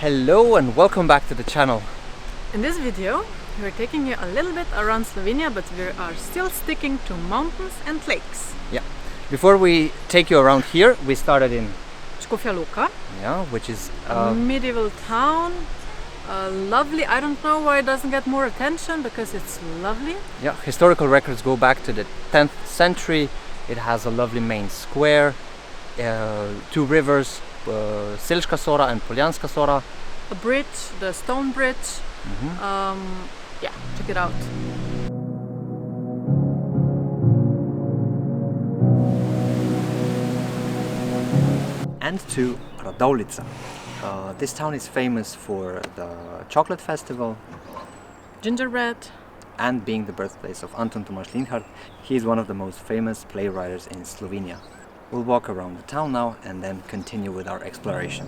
Hello and welcome back to the channel. In this video, we're taking you a little bit around Slovenia, but we are still sticking to mountains and lakes. Yeah. Before we take you around here, we started in Škofja Loka, which is a medieval town. Lovely. I don't know why it doesn't get more attention, because it's lovely. Yeah, historical records go back to the 10th century. It has a lovely main square, two rivers, Selška Sora and Poljanska Sora. A bridge, the stone bridge. Yeah, check it out. And to Radovljica. This town is famous for the chocolate festival, Gingerbread, and being the birthplace of Anton Tomáš Linhart. He is one of the most famous playwrights in Slovenia. We'll walk around the town now and then continue with our exploration.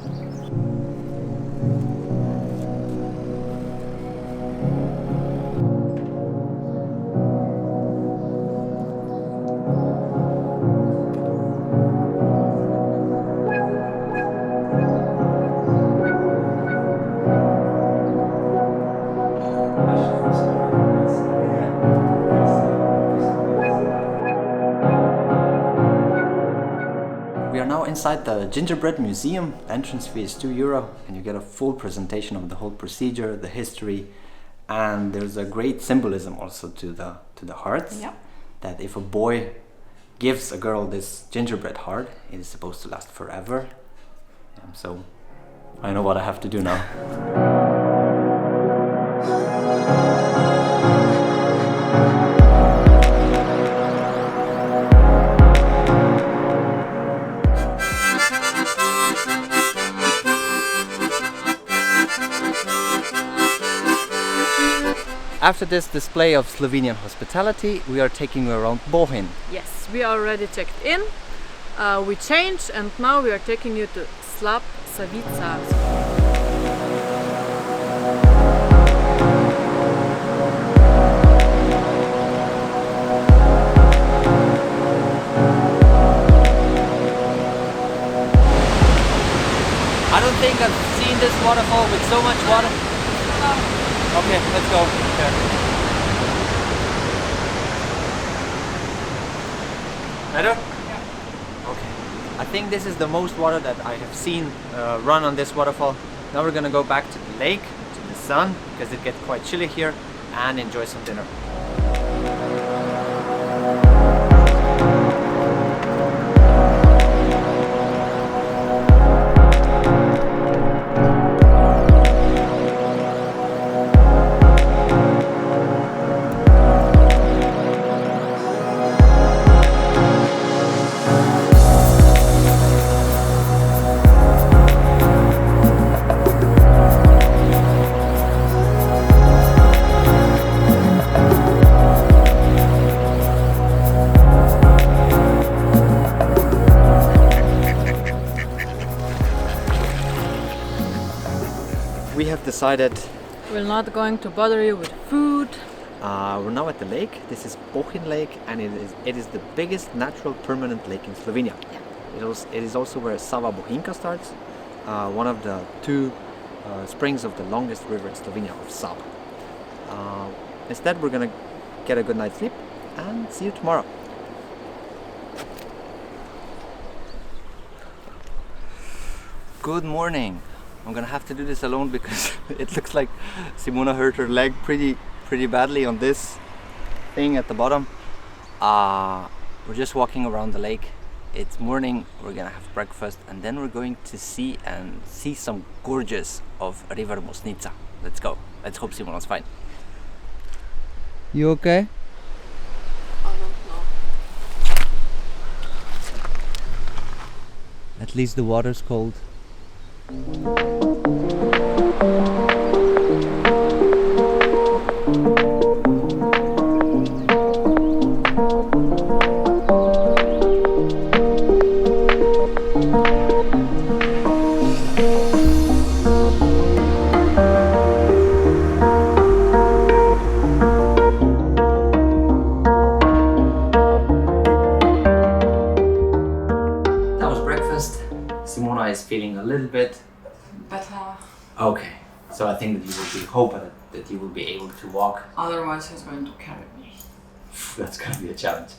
Inside the Gingerbread Museum, the entrance fee is €2 and you get a full presentation of the whole procedure, the history, and there's a great symbolism also to the hearts. Yep. That if a boy gives a girl this gingerbread heart, it is supposed to last forever. So I know what I have to do now. After this display of Slovenian hospitality, we are taking you around Bohinj. Yes, we are already checked in. We changed and now we are taking you to Slap Savica. I don't think I've seen this waterfall with so much water. Okay, let's go there. Better? Yeah. Okay. I think this is the most water that I have seen run on this waterfall. Now we're gonna go back to the lake, to the sun, because it gets quite chilly here, and enjoy some dinner. We have decided we're not going to bother you with food. We're now at the lake. This is Bohinj Lake, and it is the biggest natural permanent lake in Slovenia. Yeah. It is also where Sava Bohinjka starts, one of the two springs of the longest river in Slovenia, of Sava. Instead, we're gonna get a good night's sleep and see you tomorrow. Good morning. I'm gonna have to do this alone because it looks like Simona hurt her leg pretty badly on this thing at the bottom. We're just walking around the lake. It's morning, we're gonna have breakfast, and then we're going to see some gorges of river Mostnica. Let's go. Let's hope Simona's fine. You okay? I don't know. At least the water's cold. Simona is feeling a little bit better. Okay, so I think that you will be hoping that you will be able to walk. Otherwise, he's going to carry me. That's going to be a challenge.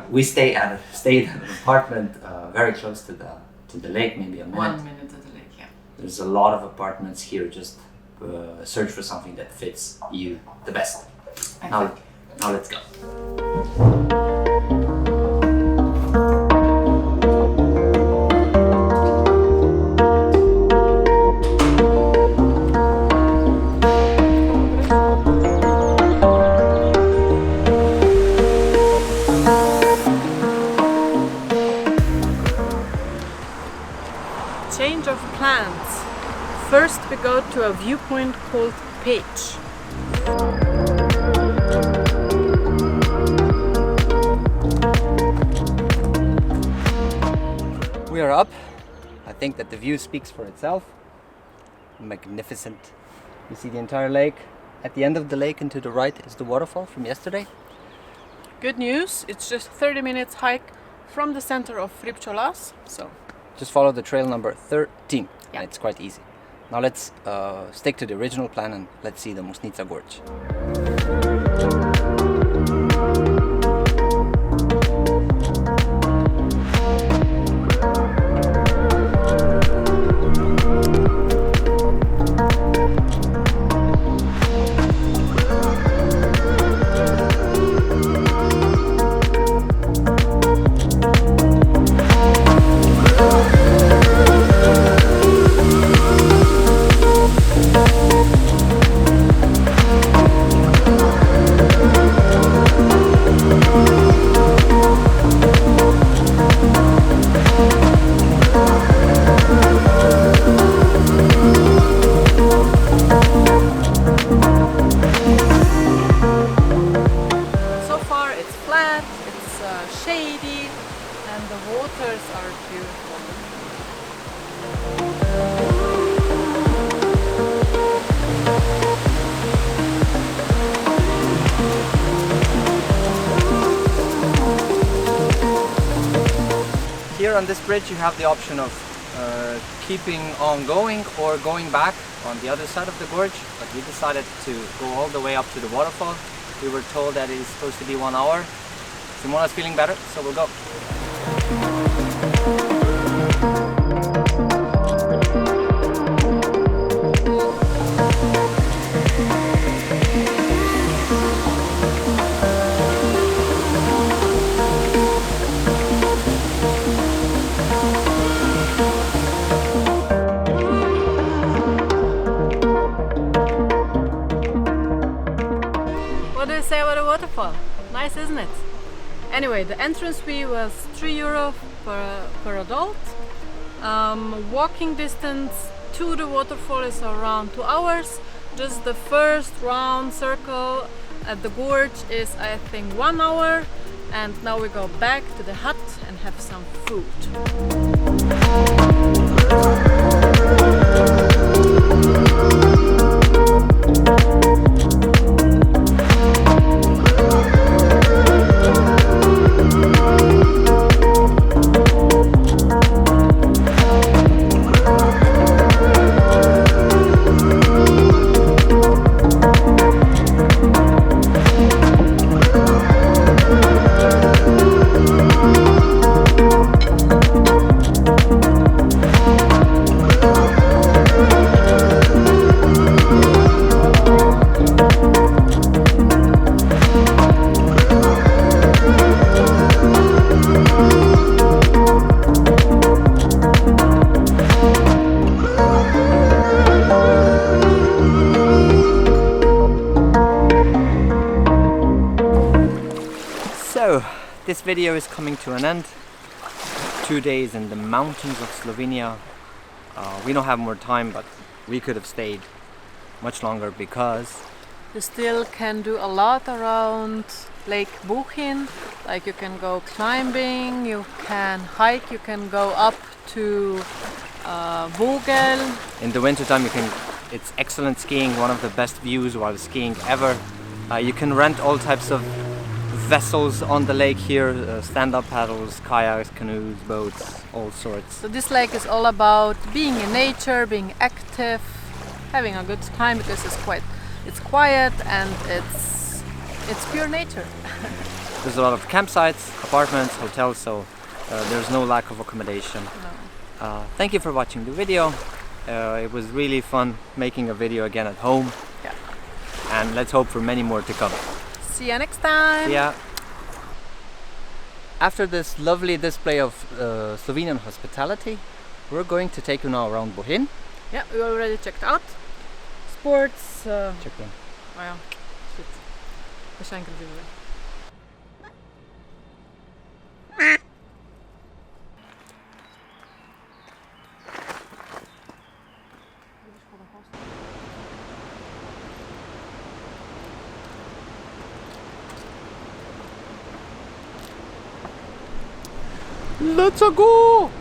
We stayed at an apartment very close to the lake, maybe a minute. 1 minute at the lake, yeah. There's a lot of apartments here. Just search for something that fits you the best. Now let's go. Change of plans. First we go to a viewpoint called Page. We are up. I think that the view speaks for itself. Magnificent. You see the entire lake. At the end of the lake and to the right is the waterfall from yesterday. Good news, it's just 30 minutes hike from the center of Ribčolas, so just follow the trail number 13. Yeah. It's quite easy. Now let's stick to the original plan and let's see the Mostnica gorge. Shady and the waters are beautiful. Here on this bridge you have the option of keeping on going or going back on the other side of the gorge, but we decided to go all the way up to the waterfall. We were told that it is supposed to be 1 hour. Simona's feeling better, so we'll go. What do you say about the waterfall? Nice, isn't it? Anyway, the entrance fee was €3 per adult. Walking distance to the waterfall is around 2 hours. Just the first round circle at the gorge is, I think, 1 hour. And now we go back to the hut and have some food. So, this video is coming to an end. 2 days in the mountains of Slovenia. We don't have more time, but we could have stayed much longer because You still can do a lot around Lake Bohinj. Like you can go climbing, you can hike, you can go up to Vogel. in the wintertime it's excellent skiing, one of the best views while skiing ever. You can rent all types of vessels on the lake here, stand-up paddles, kayaks, canoes, boats, all sorts. So this lake is all about being in nature, being active, having a good time because it's quiet and it's pure nature. There's a lot of campsites, apartments, hotels, so there's no lack of accommodation. No. Thank you for watching the video. It was really fun making a video again at home. Yeah. And let's hope for many more to come. See you next time. Yeah. After this lovely display of Slovenian hospitality, we're going to take you now around Bohinj. Yeah, we already checked out. Sports. Check in. Oh ja, shit. Waarschijnlijk doen we. Let's go!